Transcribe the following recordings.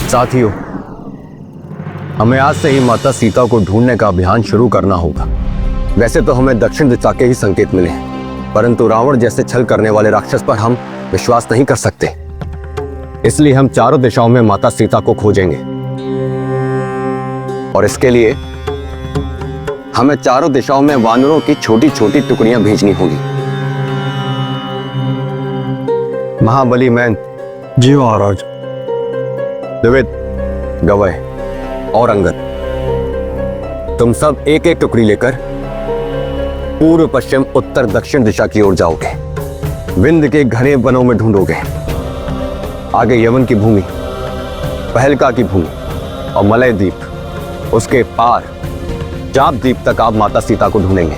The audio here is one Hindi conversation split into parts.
साथियों, हमें आज से ही माता सीता को ढूंढने का अभियान शुरू करना होगा। वैसे तो हमें दक्षिण दिशा के ही संकेत मिले हैं, परंतु रावण जैसे छल करने वाले राक्षस पर हम विश्वास नहीं कर सकते। इसलिए हम चारों दिशाओं में माता सीता को खोजेंगे और इसके लिए हमें चारों दिशाओं में वानरों की छोटी छोटी टुकड़ियां भेजनी होगी। महाबली मैन। जी महाराज। द्विविद, गवय और अंगद, तुम सब एक एक टुकड़ी लेकर पूर्व पश्चिम उत्तर दक्षिण दिशा की ओर जाओगे। विंध्य के घने वनों में ढूंढोगे। आगे यवन की भूमि, पहलका की भूमि और मलय द्वीप, उसके पार चाप द्वीप तक आप माता सीता को ढूंढेंगे।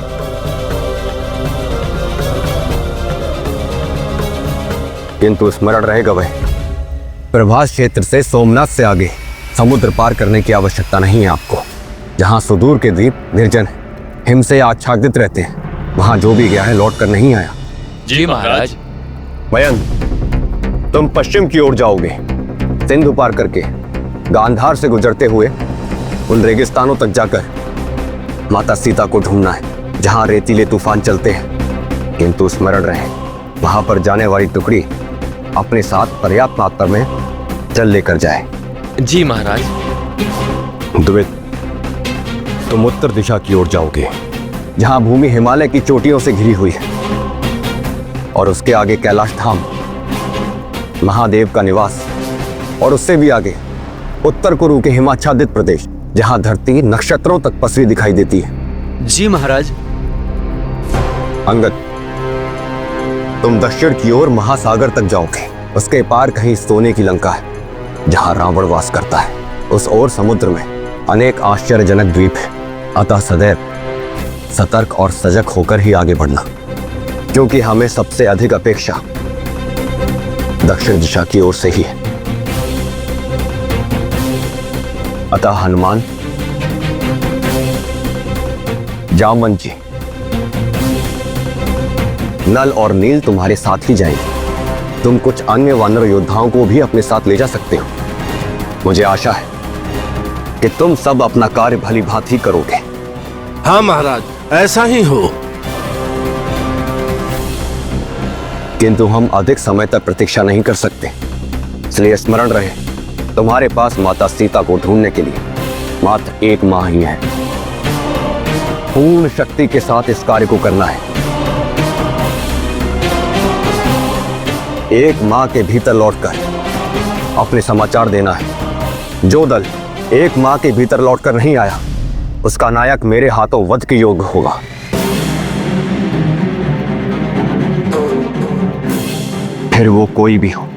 किंतु स्मरण रहेगा वह, प्रभास क्षेत्र से सोमनाथ से आगे समुद्र पार करने की आवश्यकता नहीं है आपको। जहां सुदूर के द्वीप निर्जन हिम से आच्छादित रहते हैं, वहां जो भी गया है लौट कर नहीं आया। जी महाराज। मयंक, तुम पश्चिम की ओर जाओगे। सिंधु पार करके गांधार से गुजरते हुए उन रेगिस्तानों तक जाकर माता सीता को ढूंढना है जहां रेतीले तूफान चलते हैं। किंतु स्मरण रहे, वहां पर जाने वाली टुकड़ी अपने साथ पर्याप्त मात्रा में जल लेकर जाए। जी महाराज। द्विविद, तुम उत्तर दिशा की ओर जाओगे जहां भूमि हिमालय की चोटियों से घिरी हुई है और उसके आगे कैलाश धाम, महादेव का निवास, और उससे भी आगे उत्तर कुरु के हिमाच्छादित प्रदेश जहां धरती नक्षत्रों तक पसरी दिखाई देती है। जी महाराज। अंगद, तुम दक्षिण की ओर महासागर तक जाओगे। उसके पार कहीं सोने की लंका है जहां रावण वास करता है। उस ओर समुद्र में अनेक आश्चर्यजनक द्वीप है। अतः सदैव सतर्क और सजग होकर ही आगे बढ़ना, क्योंकि हमें सबसे अधिक अपेक्षा दक्षिण दिशा की ओर से ही है। अतः हनुमान, जामवंत जी, नल और नील तुम्हारे साथ ही जाएंगे। तुम कुछ अन्य वानर योद्धाओं को भी अपने साथ ले जा सकते हो। मुझे आशा है कि तुम सब अपना कार्य भली भांति करोगे। हाँ महाराज, ऐसा ही हो। किंतु हम अधिक समय तक प्रतीक्षा नहीं कर सकते, इसलिए स्मरण रहे, तुम्हारे पास माता सीता को ढूंढने के लिए मात्र 1 माह ही है। पूर्ण शक्ति के साथ इस कार्य को करना है। 1 माह के भीतर लौटकर अपने समाचार देना है। जो दल 1 माह के भीतर लौटकर नहीं आया, उसका नायक मेरे हाथों वध के योग्य होगा। फिर वो कोई भी हो।